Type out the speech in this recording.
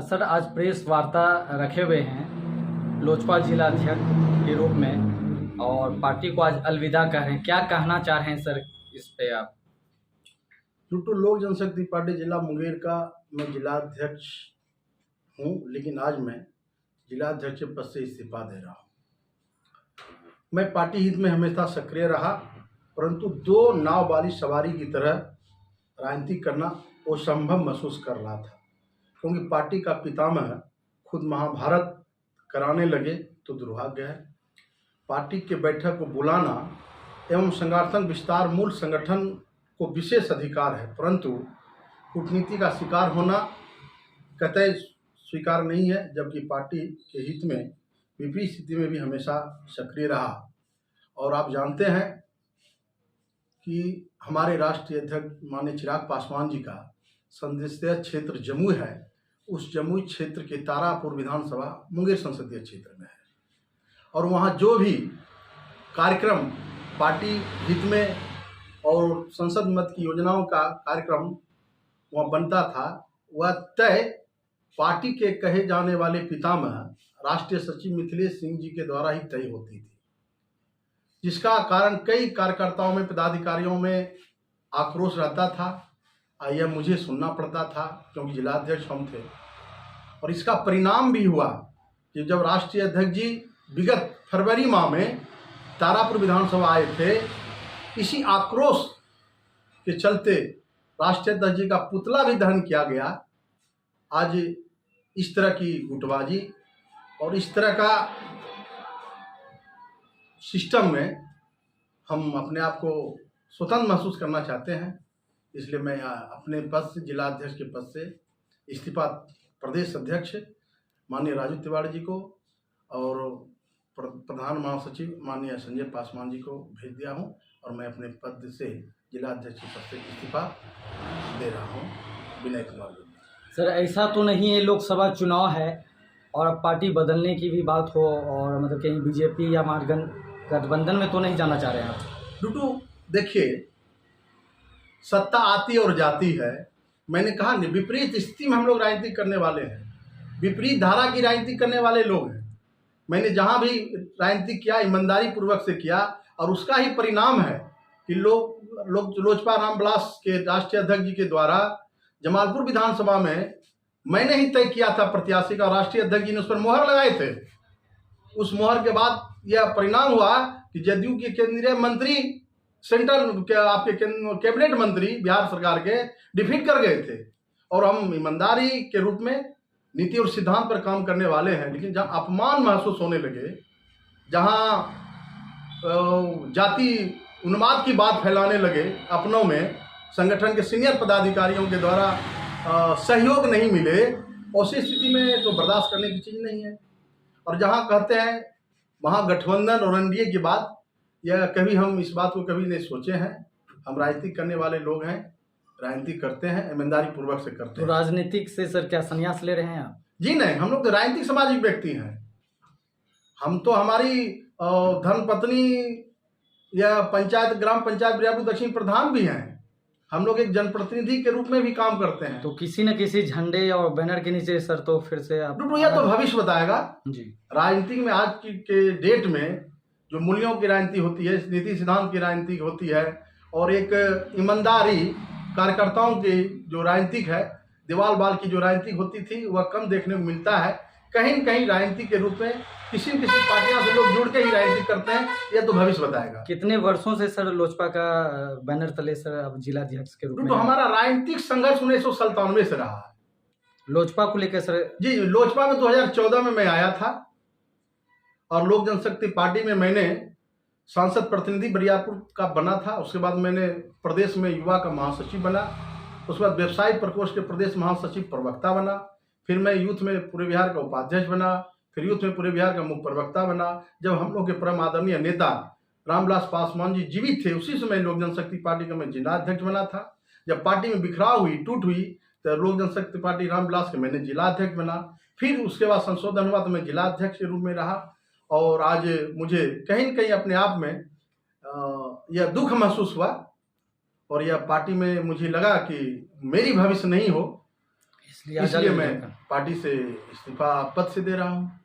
Sir, आज press वार्ता रखे हुए हैं लोजपा जिला अध्यक्ष के रूप में और पार्टी को आज अलविदा कह रहे हैं। क्या कहना चाह रहे हैं सर इस पे आप? टूटू लोक जनशक्ति पार्टी जिला मुंगेर का मैं जिलाध्यक्ष हूँ, लेकिन आज मैं जिलाध्यक्ष पद से इस्तीफा दे रहा हूँ। मैं पार्टी हित में हमेशा सक्रिय रहा, परंतु दो नाव वाली सवारी की तरह राजनीति करना वो संभव महसूस कर रहा था, क्योंकि पार्टी का पितामह खुद महाभारत कराने लगे तो दुर्भाग्य है। पार्टी के बैठक को बुलाना एवं संगठन विस्तार मूल संगठन को विशेष अधिकार है, परंतु कूटनीति का शिकार होना कतई स्वीकार नहीं है। जबकि पार्टी के हित में विपरीत स्थिति में भी हमेशा सक्रिय रहा। और आप जानते हैं कि हमारे राष्ट्रीय अध्यक्ष माननीय चिराग पासवान जी का संसदीय क्षेत्र जमुई है। उस जमुई क्षेत्र के तारापुर विधानसभा मुंगेर संसदीय क्षेत्र में है, और वहाँ जो भी कार्यक्रम पार्टी हित में और संसद मत की योजनाओं का कार्यक्रम वहाँ बनता था, वह तय पार्टी के कहे जाने वाले पितामह राष्ट्रीय सचिव मिथिलेश सिंह जी के द्वारा ही तय होती थी, जिसका कारण कई कार्यकर्ताओं में पदाधिकारियों में आक्रोश रहता था। यह मुझे सुनना पड़ता था, क्योंकि जिलाध्यक्ष हम थे। और इसका परिणाम भी हुआ कि जब राष्ट्रीय अध्यक्ष जी विगत फरवरी माह में तारापुर विधानसभा आए थे, इसी आक्रोश के चलते राष्ट्रीय अध्यक्ष जी का पुतला भी दहन किया गया। आज इस तरह की गुटबाजी और इस तरह का सिस्टम में हम अपने आप को स्वतंत्र महसूस करना चाहते हैं। इसलिए मैं अपने पद से, जिला अध्यक्ष के पद से इस्तीफा प्रदेश अध्यक्ष माननीय राजू तिवारी जी को और प्रधान महासचिव माननीय संजय पासवान जी को भेज दिया हूं, और मैं अपने पद से जिला अध्यक्ष के पद से इस्तीफा दे रहा हूं। विनय कुमार जी। सर, ऐसा तो नहीं है लोकसभा चुनाव है और अब पार्टी बदलने की भी बात हो, और मतलब कहीं बीजेपी या गठबंधन में तो नहीं जाना चाह रहे हैं आप? टूटू देखिए, सत्ता आती और जाती है। मैंने कहा विपरीत स्थिति में हम लोग राजनीति करने वाले हैं, विपरीत धारा की राजनीति करने वाले लोग हैं। मैंने जहां भी राजनीति किया ईमानदारी पूर्वक से किया, और उसका ही परिणाम है कि लोजपा रामविलास के राष्ट्रीय अध्यक्ष जी के द्वारा जमालपुर विधानसभा में मैंने ही तय किया था प्रत्याशी का, राष्ट्रीय अध्यक्ष जी ने उस पर मोहर लगाए थे। उस मोहर के बाद यह परिणाम हुआ कि जदयू के केंद्रीय मंत्री सेंट्रल के आपके कैबिनेट मंत्री बिहार सरकार के डिफीट कर गए थे। और हम ईमानदारी के रूप में नीति और सिद्धांत पर काम करने वाले हैं, लेकिन जहां अपमान महसूस होने लगे, जहां जाति उन्माद की बात फैलाने लगे अपनों में, संगठन के सीनियर पदाधिकारियों के द्वारा सहयोग नहीं मिले, उसी स्थिति में तो बर्दाश्त करने की चीज़ नहीं है। और जहां कहते हैं वहां गठबंधन और एनडीए की बात, यह कभी हम इस बात को कभी नहीं सोचे हैं। हम राजनीति करने वाले लोग हैं, राजनीति करते हैं, ईमानदारी पूर्वक से करते हैं। तो राजनीतिक से सर क्या संन्यास ले रहे हैं आप? जी नहीं, हम लोग तो राजनीतिक सामाजिक व्यक्ति हैं। हम तो हमारी धर्मपत्नी या ग्राम पंचायत बिरापुर दक्षिण प्रधान भी हैं। हम लोग एक जनप्रतिनिधि के रूप में भी काम करते हैं। तो किसी न किसी झंडे और बैनर के नीचे सर तो फिर से आप? यह तो भविष्य बताएगा जी। राजनीति में आज के डेट में जो मूल्यों की राजनीति होती है, नीति सिद्धांत की राजनीति होती है, और एक ईमानदारी कार्यकर्ताओं की जो राजनीतिक है, दीवाल बाल की जो राजनीति होती थी, वह कम देखने को मिलता है। कहीं न कहीं राजनीति के रूप में किसी न किसी पार्टियों से लोग जुड़ के ही राजनीति करते हैं। यह तो भविष्य बताएगा। कितने वर्षों से सर लोजपा का बैनर तले सर अब जिलाध्यक्ष के रूप में? तो हमारा राजनीतिक संघर्ष 1997 से रहा है लोजपा को लेकर सर। जी, लोजपा में 2014 में मैं आया था, और लोक जनशक्ति पार्टी में मैंने सांसद प्रतिनिधि बरियारपुर का बना था। उसके बाद मैंने प्रदेश में युवा का महासचिव बना, उसके बाद व्यवसायिक प्रकोष्ठ के प्रदेश महासचिव प्रवक्ता बना, फिर मैं यूथ में पूरे बिहार का उपाध्यक्ष बना, फिर यूथ में पूरे बिहार का मुख्य प्रवक्ता बना। जब हम लोग के परम आदरणीय नेता रामविलास पासवान जी जीवित थे, उसी समय लोक जनशक्ति पार्टी का मैं जिला अध्यक्ष बना था। जब पार्टी में बिखराव हुई, टूट हुई, तो लोक जनशक्ति पार्टी रामविलास के मैंने जिला अध्यक्ष बना। फिर उसके बाद संशोधन हुआ तो मैं जिला अध्यक्ष के रूप में रहा। और आज मुझे कहीं न कहीं अपने आप में यह दुख महसूस हुआ, और यह पार्टी में मुझे लगा कि मेरी भविष्य नहीं हो, इसलिए आज इसलिए मैं अलविदा पार्टी से इस्तीफा पद से दे रहा हूँ।